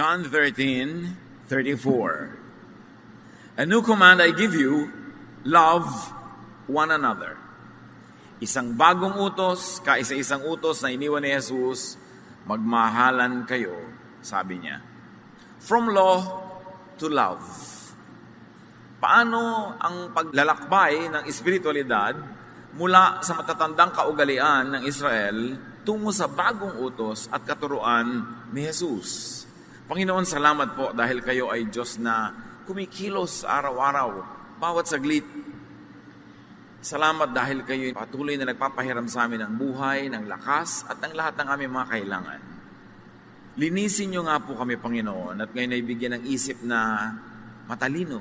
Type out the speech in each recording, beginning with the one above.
John 13:34. A new command I give you, love one another. Isang bagong utos, kaisa-isang utos na iniwan ni Jesus, magmahalan kayo, sabi niya. From law to love. Paano ang paglalakbay ng espiritualidad mula sa matatandang kaugalian ng Israel tungo sa bagong utos at katuruan ni Jesus? Panginoon, salamat po dahil kayo ay Diyos na kumikilos araw-araw, bawat saglit. Salamat dahil kayo patuloy na nagpapahiram sa amin ng buhay, ng lakas, at ng lahat ng aming mga kailangan. Linisin niyo nga po kami, Panginoon, at ngayon ay bigyan ng isip na matalino,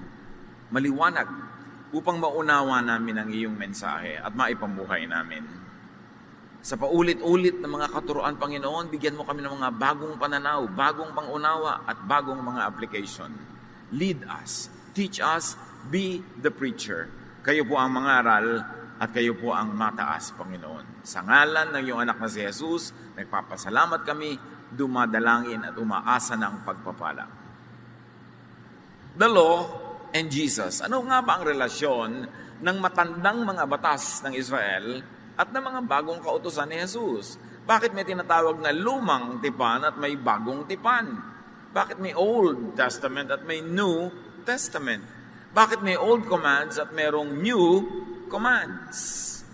maliwanag, upang maunawa namin ang iyong mensahe at maipamuhay namin. Sa paulit-ulit na mga katuruan, Panginoon, bigyan mo kami ng mga bagong pananaw, bagong pangunawa, at bagong mga application. Lead us, teach us, be the preacher. Kayo po ang mangaral at kayo po ang mataas, Panginoon. Sa ngalan ng iyong anak na si Jesus, nagpapasalamat kami, dumadalangin at umaasa ng pagpapala. The law and Jesus. Ano nga ba ang relasyon ng matandang mga batas ng Israel at ng mga bagong kautusan ni Jesus? Bakit may tinatawag na lumang tipan at may bagong tipan? Bakit may Old Testament at may New Testament? Bakit may old commands at merong new commands?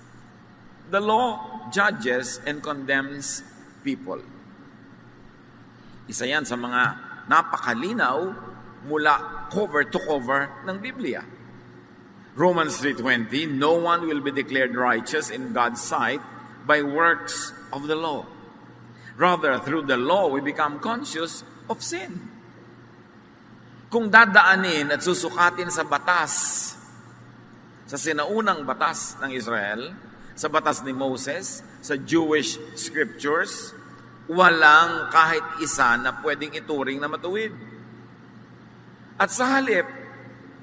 The law judges and condemns people. Isa yan sa mga napakalinaw mula cover to cover ng Biblia. Romans 3:20, no one will be declared righteous in God's sight by works of the law. Rather, through the law, we become conscious of sin. Kung dadaanin at susukatin sa batas, sa sinaunang batas ng Israel, sa batas ni Moses, sa Jewish scriptures, walang kahit isa na pwedeng ituring na matuwid. At sa halip,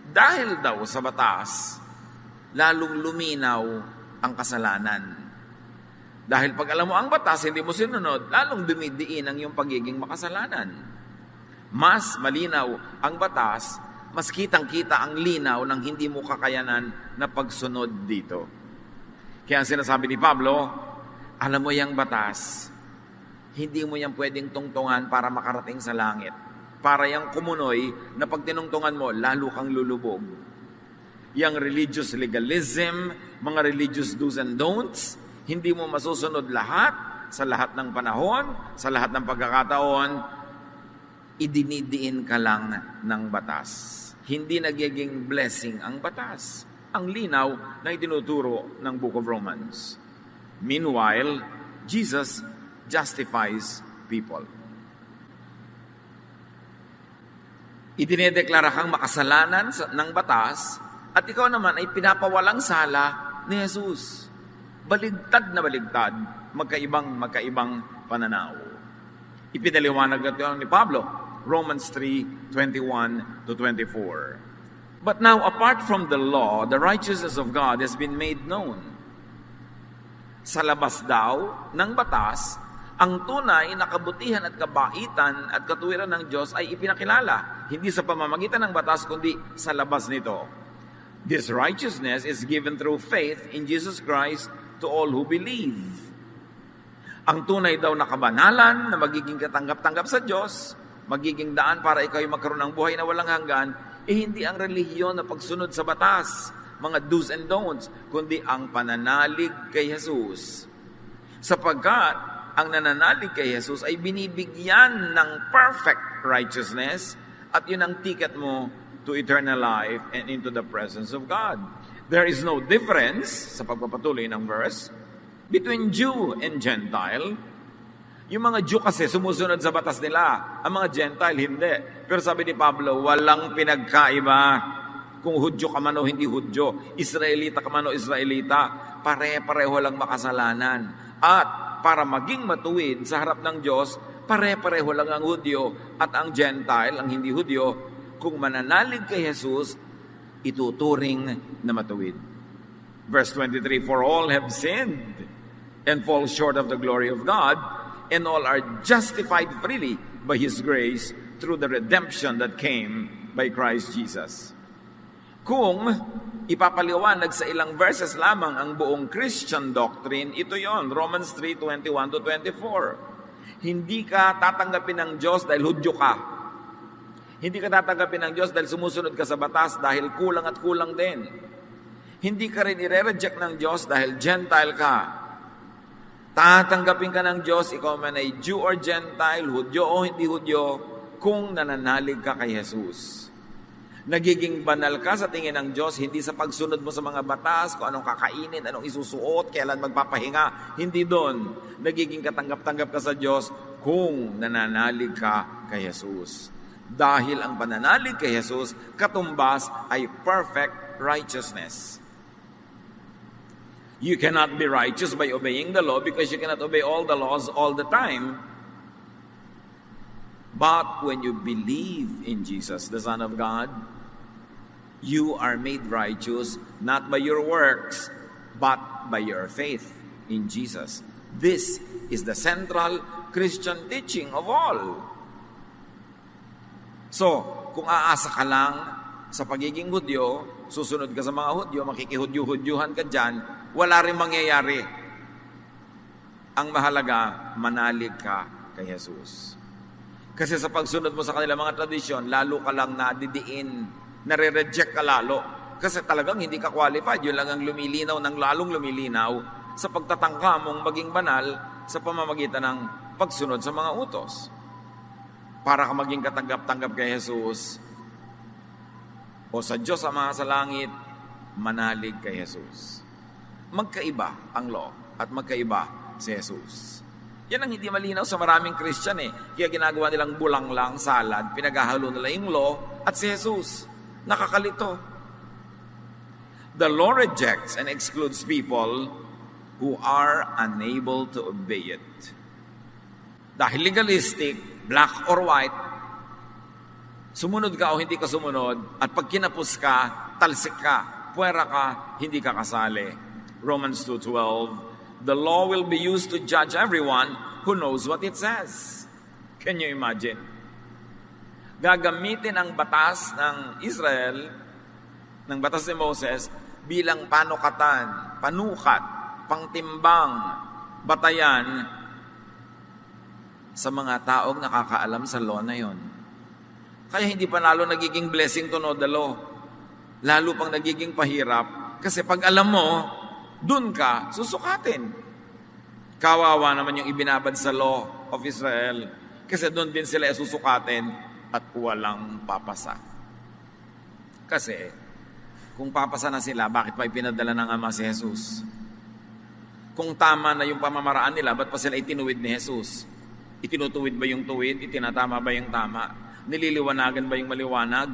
dahil daw sa batas, lalong luminaw ang kasalanan. Dahil pag alam mo ang batas, hindi mo sinunod, lalong dumidiin ang iyong pagiging makasalanan. Mas malinaw ang batas, mas kitang-kita ang linaw ng hindi mo kakayanan na pagsunod dito. Kaya ang sinasabi ni Pablo, alam mo yung batas, hindi mo yan pwedeng tungtungan para makarating sa langit. Para yung kumunoy na pag tinungtungan mo, lalo kang lulubog. Yang religious legalism, mga religious do's and don'ts, hindi mo masusunod lahat, sa lahat ng panahon, sa lahat ng pagkakataon, idinidiin ka lang ng batas. Hindi nagiging blessing ang batas. Ang linaw na itinuturo ng Book of Romans. Meanwhile, Jesus justifies people. Idinedeklara kang makasalanan ng batas at ikaw naman ay pinapawalang sala ni Jesus. Baligtad na baligtad, magkaibang pananaw. Ipinaliwanag ito ni Pablo, Romans 3:21-24. But now, apart from the law, the righteousness of God has been made known. Sa labas daw ng batas, ang tunay na kabutihan at kabaitan at katuwiran ng Diyos ay ipinakilala, hindi sa pamamagitan ng batas, kundi sa labas nito. This righteousness is given through faith in Jesus Christ to all who believe. Ang tunay daw na kabanalan na magiging katanggap-tanggap sa Diyos, magiging daan para ikaw ay magkaroon ng buhay na walang hanggan, hindi ang relihiyon na pagsunod sa batas, mga do's and don'ts, kundi ang pananalig kay Jesus. Sapagkat ang nananalig kay Jesus ay binibigyan ng perfect righteousness at yun ang ticket mo to eternal life and into the presence of God. There is no difference, sa pagpapatuloy ng verse, between Jew and Gentile. Yung mga Jew kasi sumusunod sa batas nila. Ang mga Gentile, hindi. Pero sabi ni Pablo, walang pinagkaiba. Kung Hudyo ka man o hindi Hudyo, Israelita ka man o Israelita, pare-pareho lang makasalanan. At para maging matuwid sa harap ng Diyos, pare-pareho lang ang Hudyo at ang Gentile, ang hindi Hudyo, kung mananalig kay Jesus, ituturing na matuwid. Verse 23, for all have sinned and fall short of the glory of God, and all are justified freely by His grace through the redemption that came by Christ Jesus. Kung ipapaliwanag sa ilang verses lamang ang buong Christian doctrine, ito yon, Romans 3:21-24. Hindi ka tatanggapin ng Diyos dahil Hudyo ka. Hindi ka tatanggapin ng Diyos dahil sumusunod ka sa batas, dahil kulang at kulang din. Hindi ka rin i-reject ng Diyos dahil Gentile ka. Tatanggapin ka ng Diyos, ikaw man ay Jew or Gentile, Hudyo o hindi Hudyo, kung nananalig ka kay Jesus. Nagiging banal ka sa tingin ng Diyos, hindi sa pagsunod mo sa mga batas, kung anong kakainin, anong isusuot, kailan magpapahinga. Hindi doon. Nagiging katanggap-tanggap ka sa Diyos kung nananalig ka kay Jesus. Dahil ang pananalig kay Jesus, katumbas ay perfect righteousness. You cannot be righteous by obeying the law because you cannot obey all the laws all the time. But when you believe in Jesus, the Son of God, you are made righteous not by your works, but by your faith in Jesus. This is the central Christian teaching of all. So, kung aasa ka lang sa pagiging Hudyo, susunod ka sa mga Hudyo, makikihudyo-hudyuhan ka dyan, wala rin mangyayari. Ang mahalaga, manalig ka kay Jesus. Kasi sa pagsunod mo sa kanila mga tradisyon, lalo ka lang nadidiin, nare-reject ka lalo. Kasi talagang hindi ka qualified. Yun lang ang lumilinaw ng lalong lumilinaw sa pagtatangka mong maging banal sa pamamagitan ng pagsunod sa mga utos. Para ka maging katanggap-tanggap kay Jesus o sa Diyos Ama sa langit, manalig kay Jesus. Magkaiba ang law at magkaiba si Jesus. Yan ang hindi malinaw sa maraming Christian eh. Kaya ginagawa nilang bulang lang, salad, pinaghahalo nila yung law at si Jesus. Nakakalito. The law rejects and excludes people who are unable to obey it. Dahil legalistic, black or white, sumunod ka o hindi ka sumunod, at pag kinapos ka, talsik ka, puwera ka, hindi ka kasali. Romans 2:12, the law will be used to judge everyone who knows what it says. Can you imagine? Gagamitin ang batas ng Israel, ng batas ni Moses, bilang panukatan, panukat, pangtimbang, batayan sa mga taong nakakaalam sa law na yon. Kaya hindi pa lalo nagiging blessing to know the law. Lalo pang nagiging pahirap. Kasi pag alam mo, dun ka susukatin. Kawawa naman yung ibinabad sa law of Israel. Kasi dun din sila susukatin at walang papasa. Kasi, kung papasa na sila, bakit pa ipinadala ng Ama si Jesus? Kung tama na yung pamamaraan nila, ba't pa sila itinuwid ni Jesus? Itinutuwid ba yung tuwid? Itinatama ba yung tama? Nililiwanagan ba yung maliwanag?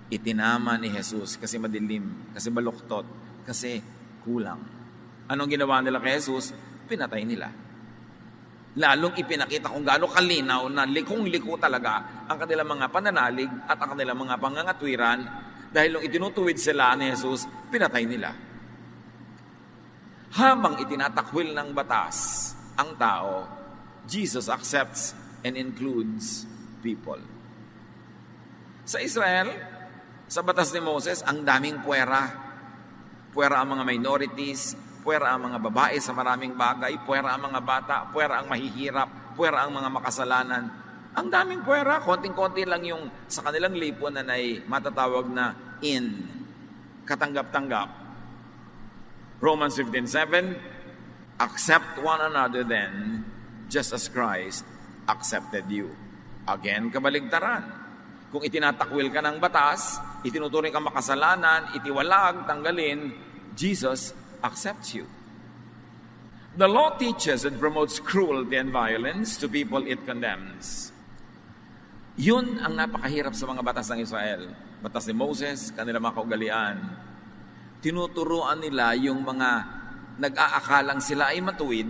Itinama ni Jesus kasi madilim, kasi baluktot, kasi kulang. Anong ginawa nila kay Jesus? Pinatay nila. Lalong ipinakita kung gaano kalinaw na likong-liko talaga ang kanilang mga pananalig at ang kanilang mga pangangatwiran dahil nung itinutuwid sila ni Jesus, pinatay nila. Habang itinatakwil ng batas ang tao, Jesus accepts and includes people. Sa Israel, sa batas ni Moses, ang daming puwera. Puwera ang mga minorities, puwera ang mga babae sa maraming bagay, puwera ang mga bata, puwera ang mahihirap, puwera ang mga makasalanan. Ang daming puwera, konting-konti lang yung sa kanilang lipunan ay matatawag na in, katanggap-tanggap. Romans 15:7, accept one another then, just as Christ accepted you. Again, kabaligtaran. Kung itinatakwil ka ng batas, itinuturing ka makasalanan, itiwalag, tanggalin, Jesus accepts you. The law teaches and promotes cruelty and violence to people it condemns. Yun ang napakahirap sa mga batas ng Israel. Batas ni Moses, kanilang mga kaugalian. Tinuturuan nila yung mga nag-aakalang sila ay matuwid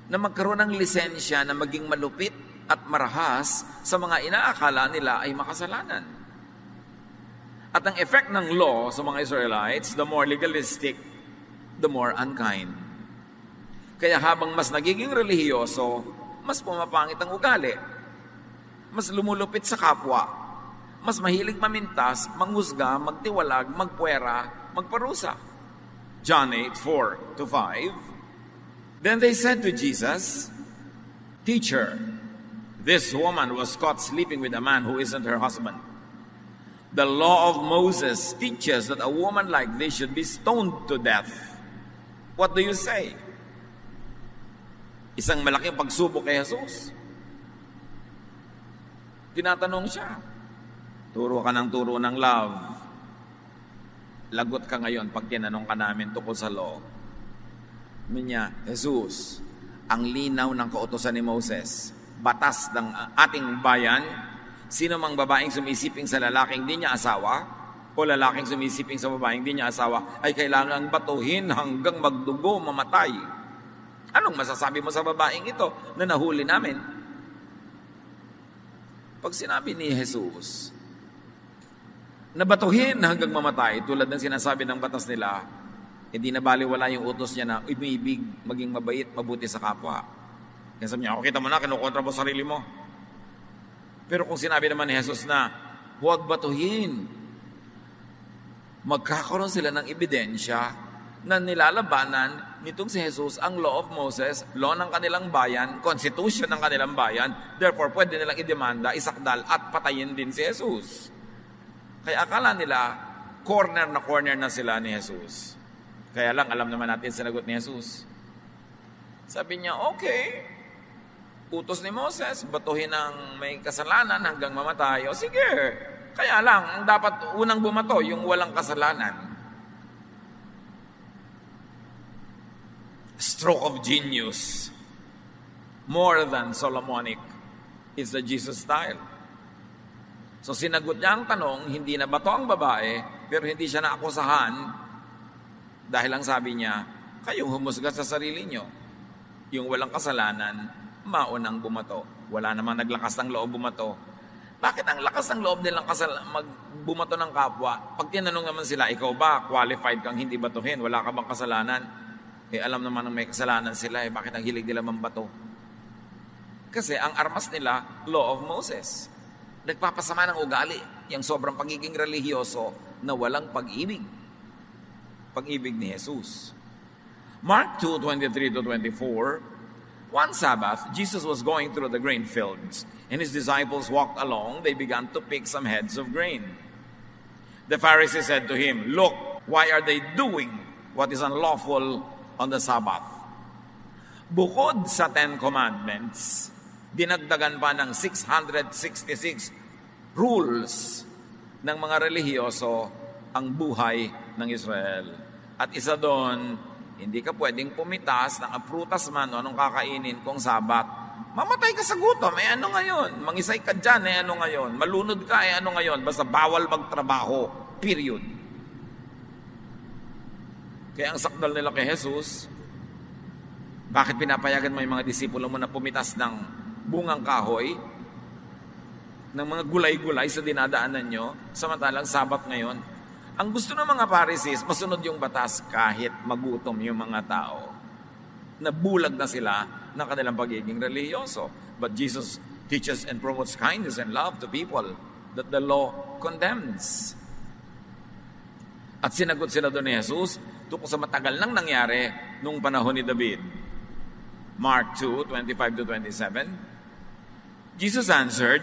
na magkaroon ng lisensya na maging malupit at marahas sa mga inaakala nila ay makasalanan. At ang effect ng law sa mga Israelites, the more legalistic, the more unkind. Kaya habang mas nagiging relihiyoso, mas pumapangit ang ugali. mas lumulupit sa kapwa, mas mahilig mamintas, manghusga, magtiwalag, magpuwera, magparusa. John 8:4-5. Then they said to Jesus, "Teacher, this woman was caught sleeping with a man who isn't her husband. The law of Moses teaches that a woman like this should be stoned to death. What do you say?" Isang malaking pagsubok kay Jesus. Tinatanong siya, turo ka ng turo ng love. Lagot ka ngayon pag tinanong ka namin tungkol sa law. Sabi niya, Jesus, ang linaw ng kautosan ni Moses, batas ng ating bayan, sino mang babaeng sumisiping sa lalaking di niya asawa, o lalaking sumisiping sa babaeng di niya asawa, ay kailangang batuhin hanggang magdugo, mamatay. Anong masasabi mo sa babaeng ito na nahuli namin? Pag sinabi ni Jesus, nabatuhin hanggang mamatay, tulad ng sinasabi ng batas nila, hindi na baliwala yung utos niya na umibig, maging mabait, mabuti sa kapwa. Kaya sabi niya, kita mo na, kinukontra mo sarili mo. Pero kung sinabi naman ni Jesus na, huwag batuhin, magkakaroon sila ng ebidensya na nilalabanan nitong si Jesus ang law of Moses, law ng kanilang bayan, constitution ng kanilang bayan, therefore pwede nilang idemanda, isakdal at patayin din si Jesus. Kaya akala nila, corner na sila ni Jesus. Kaya lang, alam naman natin sinagot ni Jesus. Sabi niya, okay, utos ni Moses, batuhin ang may kasalanan hanggang mamatay. O sige, kaya lang, ang dapat unang bumato, yung walang kasalanan. Stroke of genius. More than Solomonic is the Jesus style. So sinagot niya ang tanong, hindi na bato ang babae, pero hindi siya naakusahan dahil ang sabi niya, kayong humusga sa sarili niyo. Yung walang kasalanan, maunang bumato. Wala namang naglakas ng loob bumato. Bakit ang lakas ng loob nilang magbumato ng kapwa? Pag tinanong naman sila, ikaw ba qualified kang hindi batuhin? Wala ka bang kasalanan? Alam naman ng may kasalanan sila, bakit ang hilig nila mambato? Kasi ang armas nila, law of Moses. Nagpapasama ng ugali, yung sobrang pagiging relihiyoso na walang pag-ibig. Pag-ibig ni Jesus. Mark 2:23-24, one Sabbath, Jesus was going through the grain fields, and his disciples walked along. They began to pick some heads of grain. The Pharisees said to him, "Look, why are they doing what is unlawful on the Sabbath?" Bukod sa 10 Commandments, dinagdagan pa ng 666 rules ng mga relihiyoso ang buhay ng Israel. At isa doon, hindi ka pwedeng pumitas ng prutas man o anong kakainin kung Sabat. Mamatay ka sa gutom, ano ngayon? Mangisay ka dyan, ano ngayon? Malunod ka, ano ngayon? Basta bawal magtrabaho, period. Kaya ang sakdal nila kay Jesus, bakit pinapayagan mo yung mga disipulo mo na pumitas ng bungang kahoy, ng mga gulay-gulay sa dinadaanan nyo, samantalang Sabat ngayon? Ang gusto ng mga Pharisees, masunod yung batas kahit magutom yung mga tao. Nabulag na sila ng kanilang pagiging relihiyoso. But Jesus teaches and promotes kindness and love to people that the law condemns. At sinagot sila doon ni Jesus tungkol sa matagal nang nangyari nung panahon ni David. Mark 2:25-27. Jesus answered,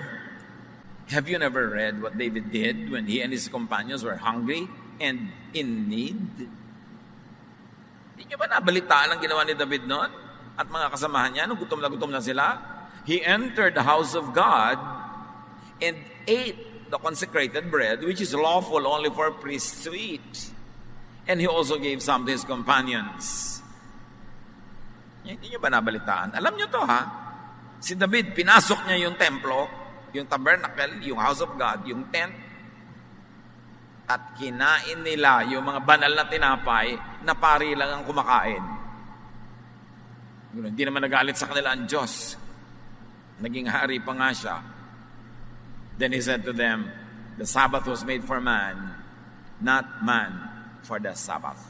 "Have you never read what David did when he and his companions were hungry and in need?" Hindi nyo ba nabalitaan ang ginawa ni David noon? At mga kasamahan niya, nung gutom na sila, he entered the house of God and ate the consecrated bread, which is lawful only for priests to eat. And he also gave some to his companions. Hindi nyo ba nabalitaan? Alam nyo to, ha? Si David, pinasok niya yung templo, yung tabernacle, yung house of God, yung tent, at kinain nila yung mga banal na tinapay na pari lang ang kumakain. Hindi naman nagalit sa kanila ang Diyos. Naging hari pa nga siya. Then he said to them, "The Sabbath was made for man, not man for the Sabbath."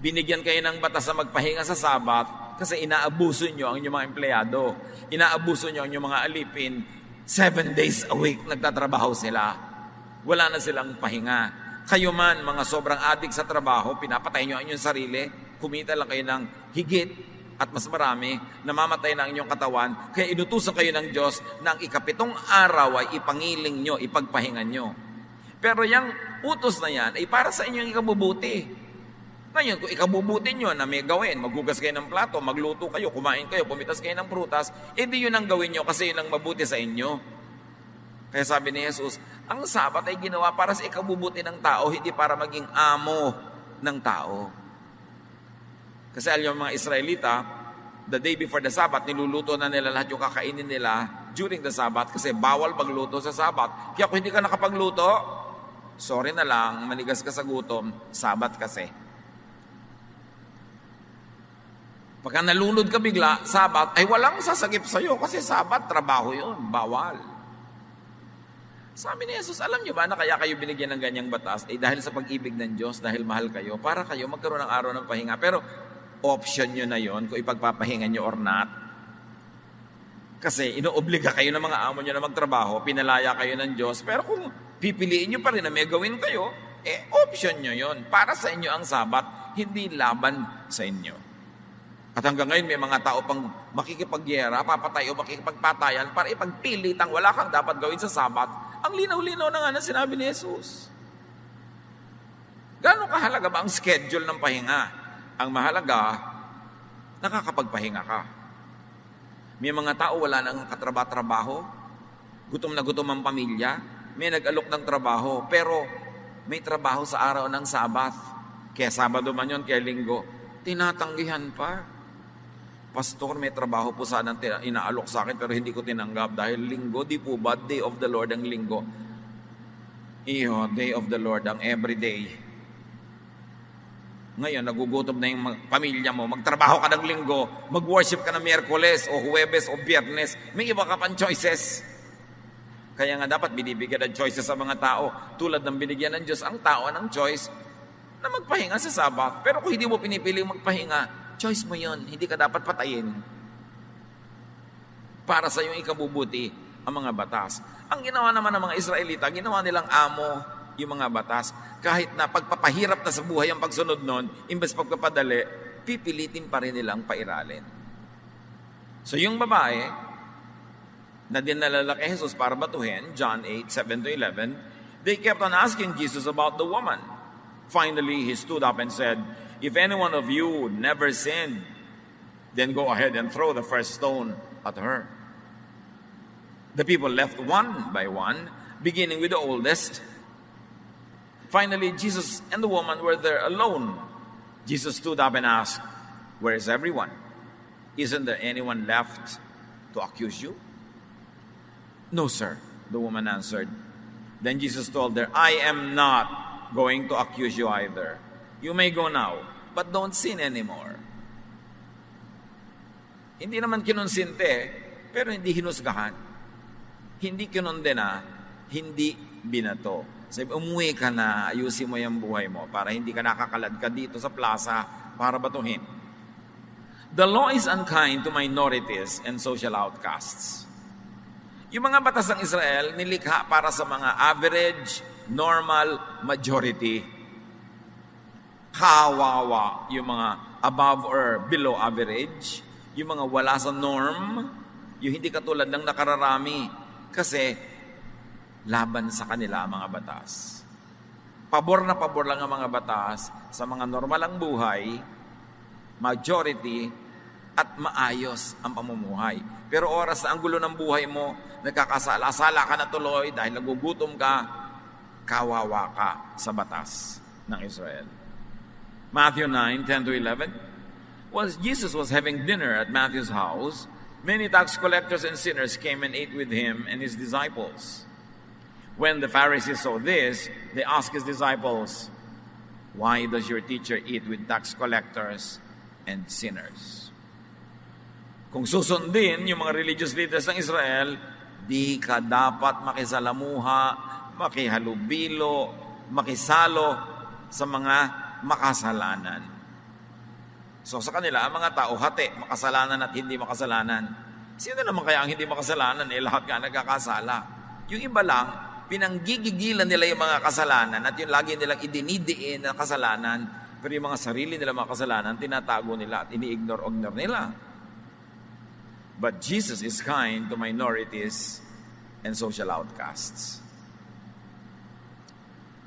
Binigyan kayo ng batas sa magpahinga sa Sabbath, Kasi inaabuso nyo ang inyong mga empleyado. Inaabuso nyo ang inyong mga alipin. 7 days a week nagtatrabaho sila. Wala na silang pahinga. Kayo man, mga sobrang adik sa trabaho, pinapatay nyo ang inyong sarili, kumita lang kayo ng higit at mas marami, namamatay na ang inyong katawan, kaya inutusan kayo ng Diyos na ang ikapitong araw ay ipangiling nyo, ipagpahingan nyo. Pero yung utos na yan ay para sa inyong ikabubuti. Ngayon, kung ikabubuti nyo na may gawin, maghugas kayo ng plato, magluto kayo, kumain kayo, pumitas kayo ng prutas, hindi yun ang gawin nyo kasi yun ang mabuti sa inyo. Kaya sabi ni Jesus, ang Sabat ay ginawa para sa ikabubuti ng tao, hindi para maging amo ng tao. Kasi alam yung mga Israelita, the day before the Sabat, niluluto na nila lahat yung kakainin nila during the Sabat kasi bawal pagluto sa Sabat. Kaya kung hindi ka nakapagluto, sorry na lang, manigas ka sa gutom, Sabat kasi. Pagka nalunod ka bigla, Sabat, ay walang sasagip sa'yo kasi Sabat, trabaho yun, bawal. Sabi ni Jesus, alam niyo ba na kaya kayo binigyan ng ganyang batas? Dahil sa pag-ibig ng Diyos, dahil mahal kayo, para kayo magkaroon ng araw ng pahinga. Pero option nyo na yon kung ipagpapahinga nyo or not. Kasi inoobliga kayo ng mga amo nyo na magtrabaho, pinalaya kayo ng Diyos. Pero kung pipiliin nyo pa rin na may gawin kayo, option nyo yon. Para sa inyo ang Sabat, hindi laban sa inyo. At hanggang ngayon may mga tao pang makikipagyera, papatay o makikipagpatayan para ipagpilit ang wala kang dapat gawin sa Sabat. Ang linaw-linaw na nga na sinabi ni Jesus. Gano'ng kahalaga ba ang schedule ng pahinga? Ang mahalaga, nakakapagpahinga ka. May mga tao wala nang katrabaho, gutom na gutom ang pamilya, may nag-alok ng trabaho, pero may trabaho sa araw ng Sabat. Kaya Sabado man yun, kaya Linggo, tinatanggihan pa. Pastor, may trabaho po sana inaalok sa akin pero hindi ko tinanggap dahil Linggo, di po ba? Day of the Lord ang Linggo. Iyo, Day of the Lord ang everyday. Ngayon, nagugutom na yung pamilya mo, magtrabaho ka ng Linggo, mag-worship ka ng Miyerkules o Huwebes o Biyernes, may iba ka pang choices. Kaya nga dapat binibigyan ng choices sa mga tao. Tulad ng binigyan ng Diyos ang tao ng choice na magpahinga sa Sabat. Pero kung hindi mo pinipili magpahinga, choice mo yon, hindi ka dapat patayin. Para sa iyong ikabubuti ang mga batas. Ang ginawa naman ng mga Israelita, ginawa nilang amo yung mga batas. Kahit na pagpapahirap na sa buhay ang pagsunod nun, imbes pagpapadali, pipilitin pa rin nilang pairalin. So yung babae, na dinalala kay Jesus para batuhin, John 8:7-11, they kept on asking Jesus about the woman. Finally, he stood up and said, "If any one of you never sinned, then go ahead and throw the first stone at her." The people left one by one, beginning with the oldest. Finally, Jesus and the woman were there alone. Jesus stood up and asked, "Where is everyone? Isn't there anyone left to accuse you?" "No, sir," the woman answered. Then Jesus told her, "I am not going to accuse you either. You may go now, but don't sin anymore." Hindi naman kinonsinte, pero hindi hinusgahan. Hindi kinondena, hindi binato. Sabi, umuwi ka na, ayusin mo yung buhay mo para hindi ka nakakalad ka dito sa plaza para batuhin. The law is unkind to minorities and social outcasts. Yung mga batas ng Israel, nilikha para sa mga average, normal, majority. Kawawa yung mga above or below average, yung mga wala sa norm, yung hindi katulad ng nakararami. Kasi laban sa kanila ang mga batas. Pabor na pabor lang ang mga batas sa mga normal ang buhay, majority, at maayos ang pamumuhay. Pero oras na ang gulo ng buhay mo, nagkakasala-sala ka na tuloy dahil nagugutom ka, kawawa ka sa batas ng Israel. Matthew 9:10-11. While Jesus was having dinner at Matthew's house, many tax collectors and sinners came and ate with him and his disciples. When the Pharisees saw this, they asked his disciples, "Why does your teacher eat with tax collectors and sinners?" Kung susundin yung mga religious leaders ng Israel, di ka dapat makisalamuha, makihalubilo, makisalo sa mga makasalanan. So sa kanila, ang mga tao, hati, makasalanan at hindi makasalanan. Sino naman kaya ang hindi makasalanan? Lahat nga nagkakasala. Yung iba lang, pinanggigigilan nila yung mga kasalanan at yung lagi nilang idinidiin na kasalanan, pero yung mga sarili nila mga kasalanan, tinatago nila at ini-ignore nila. But Jesus is kind to minorities and social outcasts.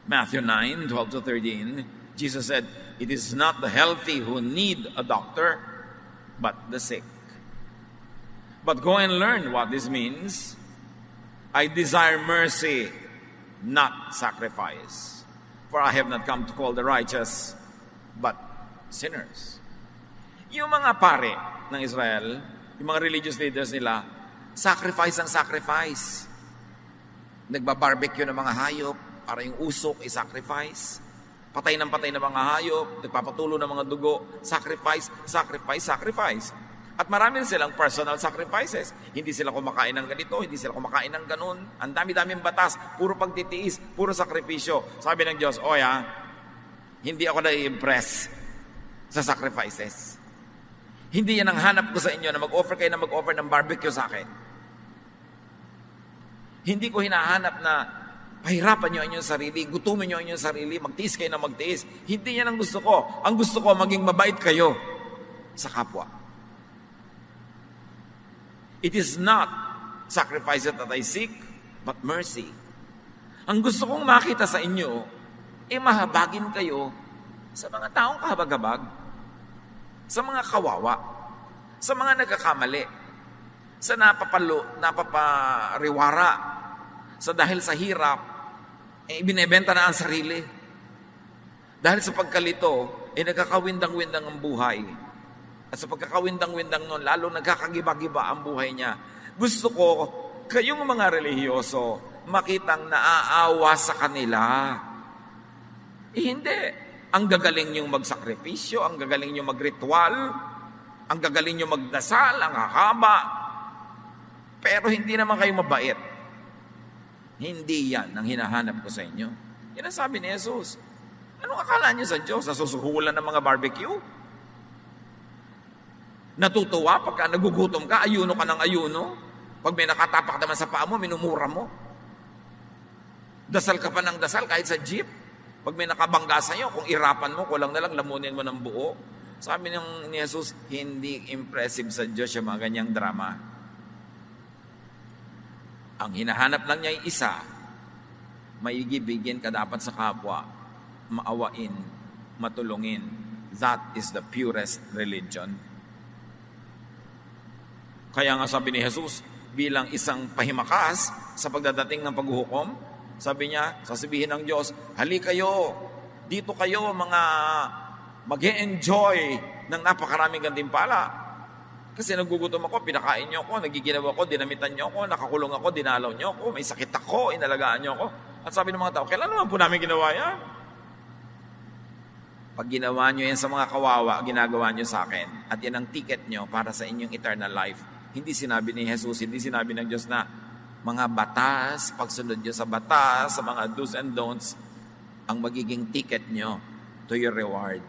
Matthew 9:12-13, Jesus said, "It is not the healthy who need a doctor, but the sick. But go and learn what this means. I desire mercy, not sacrifice. For I have not come to call the righteous, but sinners." Yung mga pare ng Israel, yung mga religious leaders nila, sacrifice ang sacrifice. Nagbabarbecue ng mga hayop, para yung usok i-sacrifice. Patay ng mga hayop, nagpapatulo ng mga dugo, sacrifice. At marami silang personal sacrifices. Hindi sila kumakain ng ganito, hindi sila kumakain ng ganun. Ang dami-daming batas, puro pagtitiis, puro sakripisyo. Sabi ng Diyos, hindi ako na-impress sa sacrifices. Hindi yan ang hanap ko sa inyo na mag-offer kayo ng barbecue sa akin. Hindi ko hinahanap na pahirapan nyo ang inyong sarili, gutumin nyo ang inyong sarili, magtiis kayo na magtiis. Hindi yan ang gusto ko. Ang gusto ko, maging mabait kayo sa kapwa. It is not sacrifice that I seek, but mercy. Ang gusto kong makita sa inyo, mahabagin kayo sa mga taong kahabag-habag, sa mga kawawa, sa mga nagkakamali, sa napapariwara, sa dahil sa hirap, ibinebenta na ang sarili. Dahil sa pagkalito, nagkakawindang-windang ang buhay. At sa pagkakawindang-windang nun, lalo nagkakagiba-giba ang buhay niya. Gusto ko, kayong mga relihiyoso, makitang naaawa sa kanila. Hindi. Ang gagaling niyong magsakripisyo, ang gagaling niyong magritual, ang gagaling niyong magdasal, ang hahaba. Pero hindi naman kayo mabait. Hindi yan ang hinahanap ko sa inyo. Yan ang sabi ni Jesus. Anong akala niyo sa Diyos? Nasusuhulan ng mga barbecue? Natutuwa pagka nagugutom ka, ayuno ka ng ayuno? Pag may nakatapak naman sa paa mo, minumura mo? Dasal ka pa ng dasal kahit sa jeep? Pag may nakabangga sa'yo, kung irapan mo, kulang na lang, lamunin mo ng buo. Sabi ni Jesus, hindi impressive sa Diyos yung mga ganyang drama. Ang hinahanap lang niya ay isa, maigibigin ka dapat sa kapwa, maawain, matulungin. That is the purest religion. Kaya nga sabi ni Jesus, bilang isang pahimakas sa pagdadating ng paghuhukom, sabi niya, sasabihin ng Diyos, hali kayo, dito kayo mga mag-e-enjoy ng napakaraming gantimpala. Kasi nagugutom ako, pinakain niyo ako, nagiginawa ako, dinamitan niyo ako, nakakulong ako, dinalaw niyo ako, may sakit ako, inalagaan niyo ako. At sabi ng mga tao, kailan naman po namin ginawa yan? Pag ginawa niyo yan sa mga kawawa, ginagawa niyo sa akin. At yan ang ticket niyo para sa inyong eternal life. Hindi sinabi ni Jesus, hindi sinabi ng Diyos na mga batas, pagsunod niyo sa batas, sa mga do's and don'ts, ang magiging ticket niyo to your reward.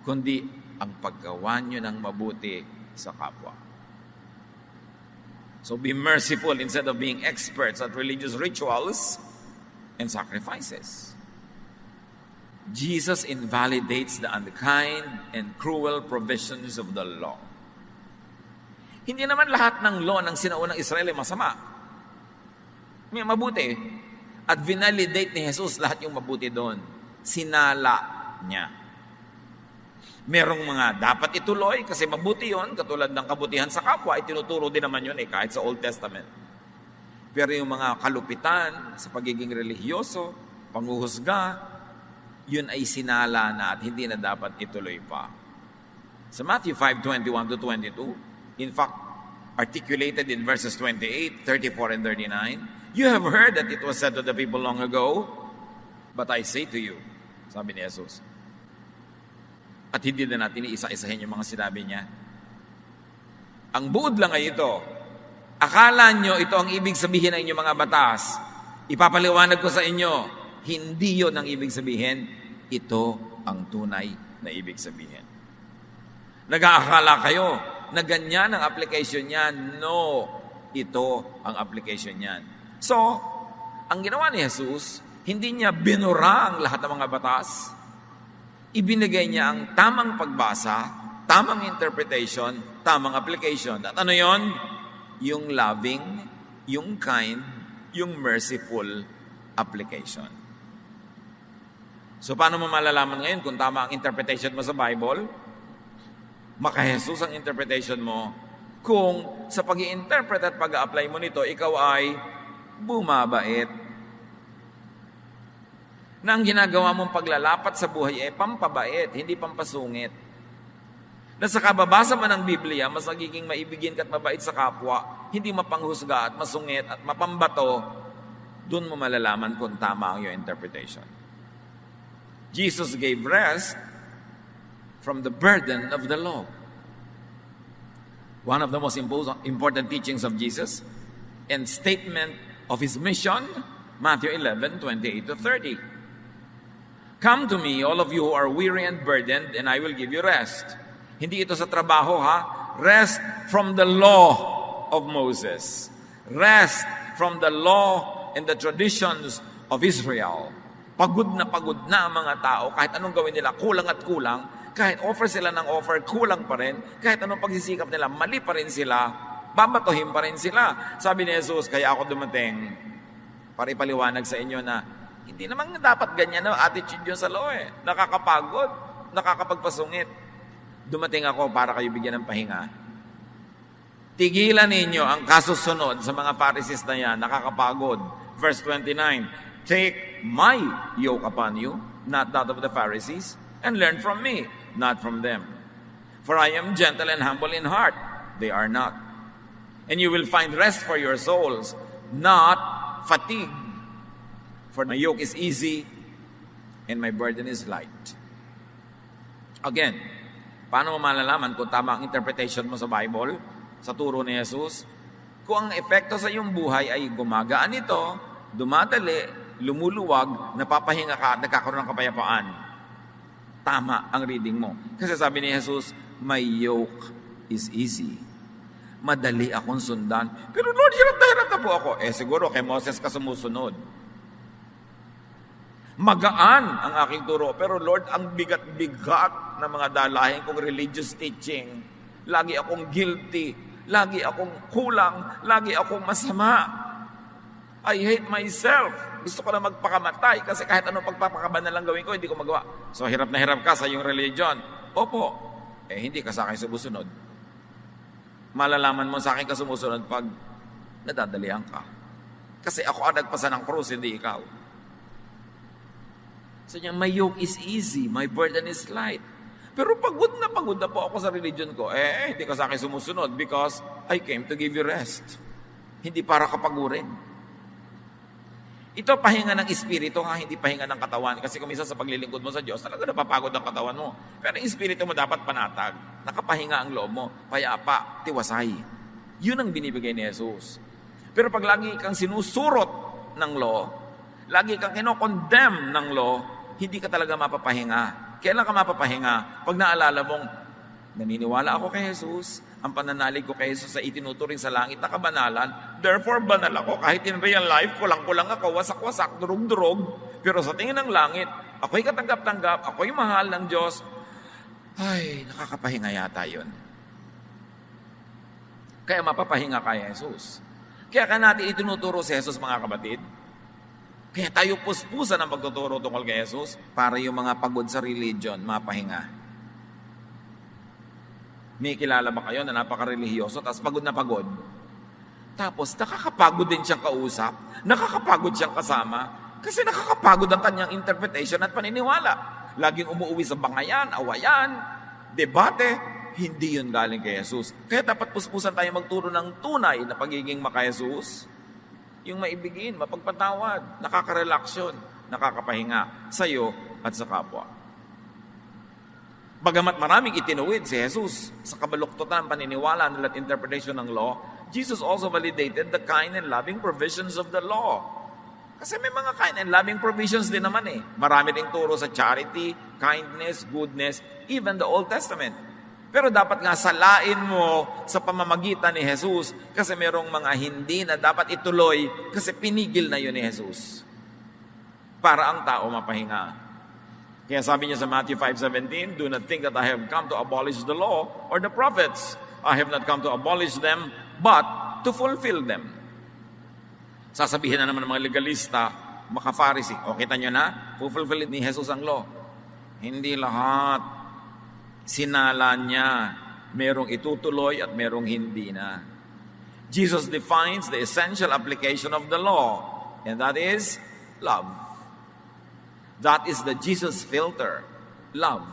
Kundi ang paggawa niyo ng mabuti sa kapwa. So be merciful instead of being experts at religious rituals and sacrifices. Jesus invalidates the unkind and cruel provisions of the law. Hindi naman lahat ng law ng sinaunang Israel ay masama. May mabuti. At vinalidate ni Jesus lahat yung mabuti doon. Sinala niya. Merong mga dapat ituloy kasi mabuti yon, katulad ng kabutihan sa kapwa, itinuturo din naman yun kahit sa Old Testament. Pero yung mga kalupitan sa pagiging relihiyoso, panghuhusga, yun ay sinala na at hindi na dapat ituloy pa. Sa Matthew 5:21-22, in fact, articulated in verses 28, 34, and 39, you have heard that it was said to the people long ago, but I say to you, sabi ni Jesus. At hindi na natin iisa-isahin yung mga sinabi niya. Ang buod lang ay ito. Akala nyo ito ang ibig sabihin ng inyong mga batas. Ipapaliwanag ko sa inyo, hindi yon ang ibig sabihin. Ito ang tunay na ibig sabihin. Nag-aakala kayo na ganyan ang application niyan. No, ito ang application niyan. So, ang ginawa ni Jesus, hindi niya binura ang lahat ng mga batas. Ibinigay niya ang tamang pagbasa, tamang interpretation, tamang application. At ano yon? Yung loving, yung kind, yung merciful application. So, paano mo malalaman ngayon kung tama ang interpretation mo sa Bible? Maka-Jesus ang interpretation mo kung sa pag-i-interpret at pag-a-apply mo nito, ikaw ay bumabait. Na ang ginagawa mong paglalapat sa buhay ay pampabait, hindi pampasungit. Na sa kababasa man ng Biblia, mas nagiging maibigin ka at mabait sa kapwa, hindi mapanghusga at masungit at mapambato, doon mo malalaman kung tama ang iyong interpretation. Jesus gave rest from the burden of the law. One of the most important teachings of Jesus and statement of His mission, Matthew 11:28-30. Come to me, all of you who are weary and burdened, and I will give you rest. Hindi ito sa trabaho, ha? Rest from the law of Moses. Rest from the law and the traditions of Israel. Pagod na ang mga tao, kahit anong gawin nila, kulang at kulang. Kahit offer sila ng offer, kulang pa rin. Kahit anong pagsisikap nila, mali pa rin sila. Babatuhin pa rin sila. Sabi ni Jesus, kaya ako dumating para ipaliwanag sa inyo na hindi naman dapat ganyan na attitude yun sa law eh. Nakakapagod, nakakapagpasungit. Dumating ako para kayo bigyan ng pahinga. Tigilan ninyo ang kasusunod sa mga Pharisees na yan, nakakapagod. Verse 29, take my yoke upon you, not that of the Pharisees, and learn from me, not from them. For I am gentle and humble in heart. They are not. And you will find rest for your souls, not fatigue. For my yoke is easy, and my burden is light. Again, paano mo malalaman kung tama ang interpretation mo sa Bible, sa turo ni Jesus? Kung ang epekto sa iyong buhay ay gumagaan ito, dumadali, lumuluwag, napapahinga ka at nagkakaroon ng kapayapaan, tama ang reading mo. Kasi sabi ni Jesus, my yoke is easy. Madali akong sundan. Pero Lord, hirap na po ako. Siguro kay Moses ka sumusunod. Magaan ang aking turo. Pero Lord, ang bigat-bigat ng mga dalahin kong religious teaching. Lagi akong guilty. Lagi akong kulang. Lagi akong masama. I hate myself. Gusto ko na magpakamatay kasi kahit anong pagpapakaban na lang gawin ko, hindi ko magawa. So, hirap na hirap ka sa iyong religion. Opo. Hindi ka sa akin sumusunod. Malalaman mo sa akin ka sumusunod pag nadadalihan ka. Kasi ako ang nagpasa ng krus, hindi ikaw. So, my yoke is easy, my burden is light. Pero pagod na po ako sa religion ko. Hindi ka sa akin sumusunod because I came to give you rest. Hindi para kapagurin. Ito pahinga ng espiritu, hindi pahinga ng katawan. Kasi kung minsan sa paglilingkod mo sa Diyos, talaga napapagod ang katawan mo. Pero ang espiritu mo dapat panatag. Nakapahinga ang loob mo. Payapa, tiwasay. Yun ang binibigay ni Jesus. Pero pag lagi kang sinusurot ng law, lagi kang kinokondemn ng law, hindi ka talaga mapapahinga. Kailan ka mapapahinga? Pag naalala mong, naniniwala ako kay Jesus, ang pananalig ko kay Jesus sa itinuturing sa langit na kabanalan, therefore banal ako. Kahit in real life, kulang-kulang ako, wasak-wasak, durog-durog, pero sa tingin ng langit, ako'y katanggap-tanggap, ako'y mahal ng Diyos. Ay, nakakapahinga yata yun. Kaya mapapahinga kay Jesus. Kaya ka natin itinuturo si Jesus, mga kapatid. Kaya tayo puspusan ang pagtuturo tungkol kay Jesus para yung mga pagod sa religion, mapahinga. May kilala ba kayo na napaka-religyoso, tapos pagod na pagod? Tapos nakakapagod din siyang kausap, nakakapagod siyang kasama, kasi nakakapagod ang kanyang interpretation at paniniwala. Laging umuwi sa bangayan, awayan, debate, hindi yun galing kay Jesus. Kaya dapat puspusan tayo magturo ng tunay na pagiging maka-Jesus, yung maibigin, mapagpatawad, nakaka-relax yun, nakakapahinga sa iyo at sa kapwa. Bagamat maraming itinuwid si Jesus sa kabaluktutan ng paniniwala nila at interpretation ng law, Jesus also validated the kind and loving provisions of the law. Kasi may mga kind and loving provisions din naman eh. Marami ding turo sa charity, kindness, goodness, even the Old Testament. Pero dapat nga salain mo sa pamamagitan ni Jesus kasi merong mga hindi na dapat ituloy kasi pinigil na yun ni Jesus para ang tao mapahinga. Kaya sabi niya sa Matthew 5:17, "Do not think that I have come to abolish the law or the prophets. I have not come to abolish them, but to fulfill them." Sasabihin na naman ng mga legalista, mga Pharisee, o kita nyo na, fulfill ni Jesus ang law. Hindi lahat. Sinala niya, merong itutuloy at merong hindi na. Jesus defines the essential application of the law, and that is love. That is the Jesus filter, love.